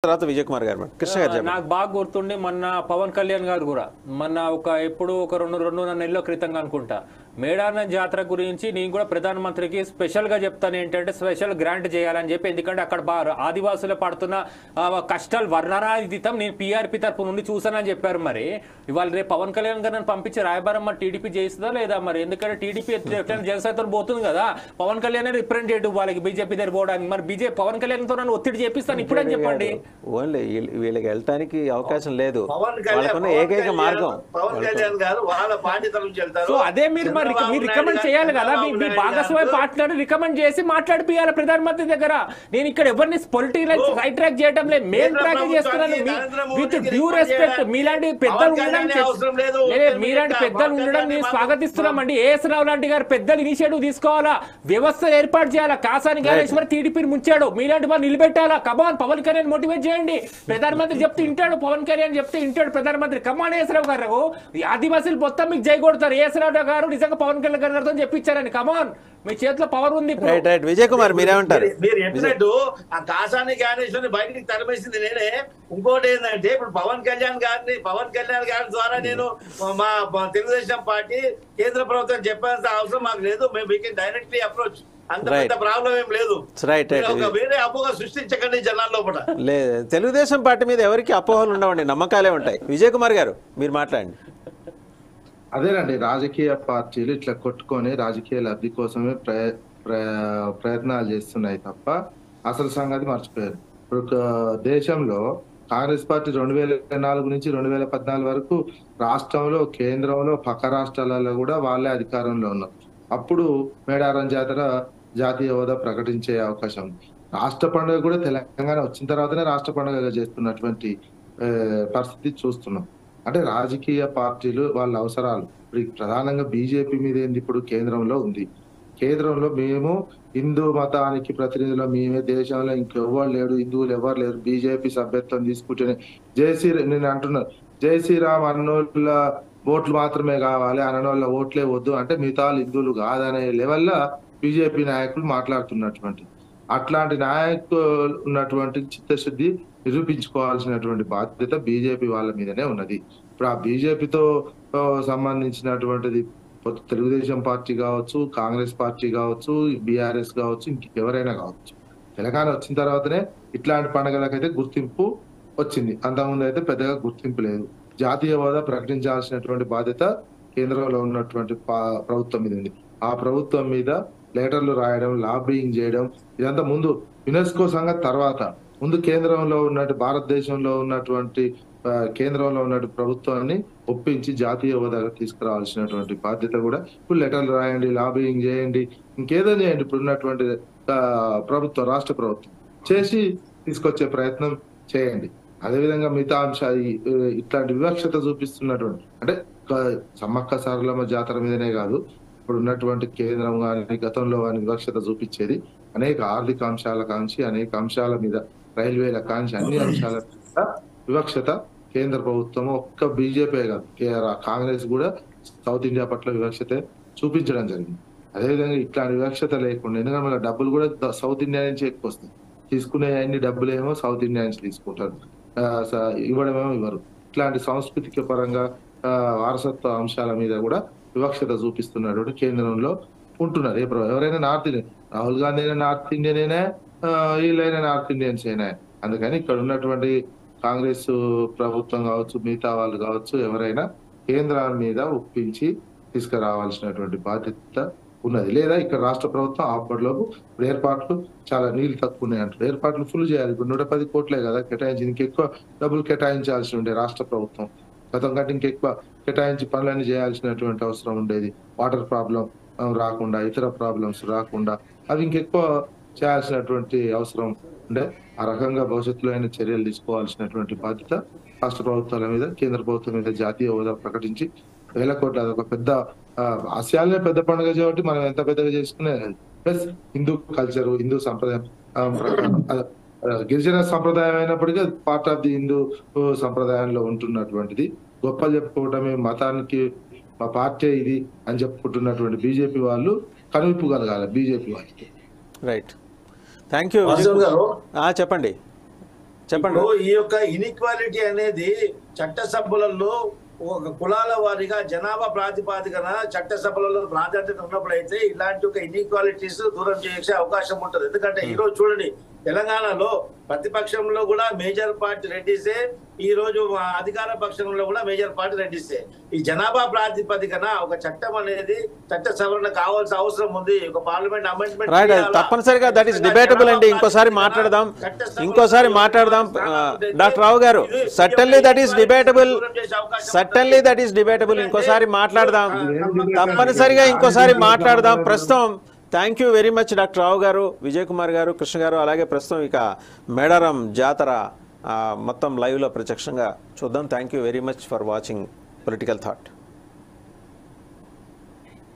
తర్వాత విజయ్ కుమార్ గారు కృష్ణ గారు చెప్పండి. నాకు బాగా గుర్తుండి మొన్న పవన్ కళ్యాణ్ గారు కూడా మొన్న ఎప్పుడు ఒక రెండున్నర నెలల క్రితం అనుకుంటా మేడారం జాతర గురించి నేను కూడా ప్రధానమంత్రికి స్పెషల్గా చెప్తాను ఏంటంటే స్పెషల్ గ్రాంట్ చేయాలని చెప్పి. ఎందుకంటే అక్కడ ఆదివాసులు పడుతున్న కష్టాలు వర్ణనాతీతం నేను పీఆర్పీ తరపు నుండి చూసానని చెప్పారు. మరి ఇవాళ రేపు పవన్ కళ్యాణ్ గారిని పంపించి రాయబారం మరి టీడీపీ చేస్తుందా లేదా మరి? ఎందుకంటే టీడీపీ జనసేనతో పోతుంది కదా, పవన్ కళ్యాణ్ రిప్రజెంటేటివ్ వాళ్ళకి బీజేపీ దగ్గర పోవడానికి. మరి పవన్ కళ్యాణ్తో నన్ను ఒత్తిడి చేపిస్తాను ఇప్పుడని చెప్పండి. ఓన్లీ వీళ్ళకి వెళ్ళటానికి అవకాశం లేదు, వాళ్ళకున్న ఏకైక మార్గం పవన్ కళ్యాణ్ గారు వాళ్ళ పార్టీ తరఫు వెళ్తారు. సో అదే మీరు రికమెండ్ చేయాలి కదా, మీ భాగస్వామ్య పార్టీలను రికమెండ్ చేసి మాట్లాడిపియాలి ప్రధానమంత్రి దగ్గర. నేను ఇక్కడ ఎవరిని పొలిటికల్ సైడ్ ట్రాక్ చేయడం లేదు, మెయిన్ ట్రాక్ చేస్తున్నాను విత్ డ్యూ రెస్పెక్ట్. మీలాంటి పెద్దలు ఉండడం నేను స్వాగతిస్తున్నామండి. ఏఎస్ రావు లాంటి గారు పెద్దలు ఇనిషియేటివ్ తీసుకోవాలా, వ్యవస్థ ఏర్పాటు చేయాలా. కాసాని గారేశ్వర్ టీడీపీని ముంచాడు, మీలాంటి వారు నిలబెట్టాలా. కమాన్ పవన్ కళ్యాణ్ మోటివేట్ చేయండి. ప్రధానమంత్రి చెప్తే ఇంటాడు, పవన్ కళ్యాణ్ చెప్తే ఇంటాడు ప్రధానమంత్రి. కమాన్ ఏఎస్ రావు గారు, ఆదివాసీలు మొత్తం మీకు జై కొడతారు. ఏఎస్ రావు గారు నిజంగా పవన్ కళ్యాణ్ గారితో చెప్పించారని. కమాన్ మీ చేతిలో పవర్ ఉంది. విజయ్ కుమార్ మీరేమంటారు? మీరు చెప్పినట్టు ఆ కాసాని జ్ఞానేశ్వరిని బయటికి తరిమేసింది నేనే. ఇంకోటి ఏంటంటే ఇప్పుడు పవన్ కళ్యాణ్ గారి ద్వారా నేను మా తెలుగుదేశం పార్టీ కేంద్ర ప్రభుత్వం చెప్పేంత అవసరం మాకు లేదు. మేము డైరెక్ట్లీ అప్రోచ్, అంత పెద్ద ప్రాబ్లం ఏం లేదు. వేరే అపోహ సృష్టించకండి జనాల లోపల. లేదు, తెలుగుదేశం పార్టీ మీద ఎవరికి అపోహలు ఉండవండి, నమ్మకాలే ఉంటాయి. విజయ్ కుమార్ గారు మీరు మాట్లాడండి. అదేనండి, రాజకీయ పార్టీలు ఇట్లా కొట్టుకొని రాజకీయ లబ్ధి కోసమే ప్రయత్నాలు చేస్తున్నాయి తప్ప అసలు సంగతి మర్చిపోయారు. ఇప్పుడు దేశంలో కాంగ్రెస్ పార్టీ 2004 నుంచి 2014 వరకు రాష్ట్రంలో, కేంద్రంలో, పక్క రాష్ట్రాలలో కూడా వాళ్ళే అధికారంలో ఉన్నారు. అప్పుడు మేడారం జాతర జాతీయ హోదా ప్రకటించే అవకాశం ఉంది. రాష్ట్ర పండుగ కూడా తెలంగాణ వచ్చిన తర్వాతనే రాష్ట్ర పండుగగా చేస్తున్నటువంటి పరిస్థితి చూస్తున్నాం. అంటే రాజకీయ పార్టీలు వాళ్ళ అవసరాలు, ఇప్పుడు ప్రధానంగా బీజేపీ మీద ఏంది, ఇప్పుడు కేంద్రంలో ఉంది. కేంద్రంలో మేము హిందూ మతానికి ప్రతినిధులు, మేమే, దేశంలో ఇంకెవ్వరు లేడు, హిందువులు ఎవరు లేరు, బీజేపీ సభ్యత్వం తీసుకుంటేనే నేను అంటున్నాను, జై శ్రీరామ్ అన్నోళ్ళ ఓట్లు మాత్రమే కావాలి, అననోళ్ళ ఓట్లే వద్దు అంటే మిగతా హిందువులు కాదనే లెవెల్లో బీజేపీ నాయకులు మాట్లాడుతున్నటువంటి, అట్లాంటి నాయకులు ఉన్నటువంటి చిత్తశుద్ధి నిరూపించుకోవాల్సినటువంటి బాధ్యత బీజేపీ వాళ్ళ మీదనే ఉన్నది. ఇప్పుడు ఆ బీజేపీతో సంబంధించినటువంటిది తెలుగుదేశం పార్టీ కావచ్చు, కాంగ్రెస్ పార్టీ కావచ్చు, బీఆర్ఎస్ కావచ్చు, ఇంకెవరైనా కావచ్చు, తెలంగాణ వచ్చిన తర్వాతనే ఇట్లాంటి పండుగలకైతే గుర్తింపు వచ్చింది. అంతకుముందు అయితే పెద్దగా గుర్తింపు లేదు. జాతీయ హోదా ప్రకటించాల్సినటువంటి బాధ్యత కేంద్రంలో ఉన్నటువంటి ప్రభుత్వం మీద ఉంది. ఆ ప్రభుత్వం మీద లెటర్లు రాయడం, లాబింగ్ చేయడం, ఇదంతా ముందు యునెస్కో సంగతి తర్వాత, ముందు కేంద్రంలో ఉన్నట్టు భారతదేశంలో ఉన్నటువంటి కేంద్రంలో ఉన్నటువంటి ప్రభుత్వాన్ని ఒప్పించి జాతీయ హోదాగా తీసుకురావాల్సినటువంటి బాధ్యత కూడా ఇప్పుడు లెటర్లు రాయండి, లాబింగ్ చేయండి, ఇంకేదో చేయండి. ఇప్పుడు ఉన్నటువంటి ప్రభుత్వం, రాష్ట్ర ప్రభుత్వం చేసి తీసుకొచ్చే ప్రయత్నం చేయండి. అదేవిధంగా మిగతా అంశాలు ఇట్లాంటి వివక్షత చూపిస్తున్నటువంటి, అంటే సమ్మక్క సారలమ్మ జాతర మీదనే కాదు, ఇప్పుడు ఉన్నటువంటి కేంద్రం కానీ గతంలో కానీ వివక్షత చూపించేది అనేక ఆర్థిక అంశాల కాంచి, అనేక అంశాల మీద, రైల్వేల కాంచి, అన్ని అంశాల మీద వివక్షత కేంద్ర ప్రభుత్వం, ఒక్క బీజేపీ కాదు కాంగ్రెస్ కూడా సౌత్ ఇండియా పట్ల వివక్షత చూపించడం జరిగింది. అదేవిధంగా ఇట్లాంటి వివక్షత లేకుండా, ఎందుకంటే మన డబ్బులు కూడా సౌత్ ఇండియా నుంచి ఎక్కువ వస్తాయి, తీసుకునే అన్ని డబ్బులు ఏమో సౌత్ ఇండియా నుంచి తీసుకుంటారు, ఇవ్వడమేమో ఇవ్వరు. ఇట్లాంటి సాంస్కృతిక పరంగా వారసత్వ అంశాల మీద కూడా వివక్షత చూపిస్తున్నటువంటి కేంద్రంలో ఉంటున్నారు. ఎవరైనా నార్త్ ఇండియన్, రాహుల్ గాంధీ అయినా నార్త్ ఇండియన్ అయినా, వీళ్ళైనా నార్త్ ఇండియన్స్ అయినా. అందుకని ఇక్కడ ఉన్నటువంటి కాంగ్రెస్ ప్రభుత్వం కావచ్చు, మిగతా వాళ్ళు కావచ్చు, ఎవరైనా కేంద్రం మీద ఒప్పించి తీసుకురావాల్సినటువంటి బాధ్యత ఉన్నది. లేదా ఇక్కడ రాష్ట్ర ప్రభుత్వం అప్పటిలోపు ఏర్పాట్లు చాలా నీళ్లు తక్కువ ఉన్నాయి అంటారు, ఏర్పాట్లు ఫుల్ చేయాలి. ఇప్పుడు 110 కోట్లే కదా కేటాయించి, ఇంకెక్కువ డబ్బులు కేటాయించాల్సి ఉండే రాష్ట్ర ప్రభుత్వం, గతం కంటే ఇంకెక్కువ కేటాయించి పనులన్నీ చేయాల్సినటువంటి అవసరం ఉండేది. వాటర్ ప్రాబ్లం రాకుండా, ఇతర ప్రాబ్లమ్స్ రాకుండా అవి ఇంకెక్కువ చేయాల్సినటువంటి అవసరం ఉండే. ఆ రకంగా భవిష్యత్తులో అయిన చర్యలు తీసుకోవాల్సినటువంటి బాధ్యత రాష్ట్ర ప్రభుత్వాల మీద, కేంద్ర ప్రభుత్వం మీద జాతీయ హోదా ప్రకటించి 1000 కోట్ల, అదొక పెద్ద ఆసియాలోనే పెద్ద పండుగ కాబట్టి మనం ఎంత పెద్దగా చేసుకునే, ప్లస్ హిందూ కల్చర్, హిందూ సంప్రదాయం, గిరిజన సంప్రదాయం అయినప్పటికీ పార్ట్ ఆఫ్ ది హిందూ సంప్రదాయంలో ఉంటున్నటువంటిది. గొప్ప చెప్పుకోవటమే మతానికి మా పార్టీ ఇది అని చెప్పుకుంటున్నటువంటి బీజేపీ వాళ్ళు కనువిప్పు కలగాలి బీజేపీ వాళ్ళకి. Right, thank you. చెప్పండి. చెప్పండి. ఇప్పుడు ఈ యొక్క ఇన్ఈక్వాలిటీ అనేది చట్టసభలలో ఒక కులాల వారీగా జనాభా ప్రాతిపాదికన చట్టసభలలో ప్రాధాన్యత ఉన్నప్పుడైతే ఇలాంటి ఒక ఇన్ఈక్వాలిటీస్ దూరం చేసే అవకాశం ఉంటుంది. ఎందుకంటే ఈ రోజు చూడండి, తెలంగాణలో ప్రతిపక్షంలో కూడా మేజర్ పార్టీ రెడ్డిసే, ఈ రోజు అధికార పక్షంలో కూడా మేజర్ పార్టీ రెడ్డిసే. ఈ జనాభా ప్రాతిపదికన ఒక చట్టం అనేది చట్ట సవరణ కావాల్సిన అవసరం ఉంది. ఒక పార్లమెంట్ అమెండ్మెంట్ రైట్, తప్పనిసరిగా దట్ ఈస్ డిబేటబుల్ అండి. ఇంకోసారి మాట్లాడదాం డాక్టర్ రావు గారు. Certainly that is debatable, certainly that is debatable. ఇంకోసారి మాట్లాడదాం, తప్పనిసరిగా ఇంకోసారి మాట్లాడదాం. ప్రస్తుతం thank you very much doctor Rao గారు, విజయ్ కుమార్ గారు, కృష్ణ గారు. అలాగే ప్రస్తుతం ఇక మేడారం జాతర మొత్తం లైవ్లో ప్రత్యక్షంగా చూద్దాం. Thank you very much for watching political thought.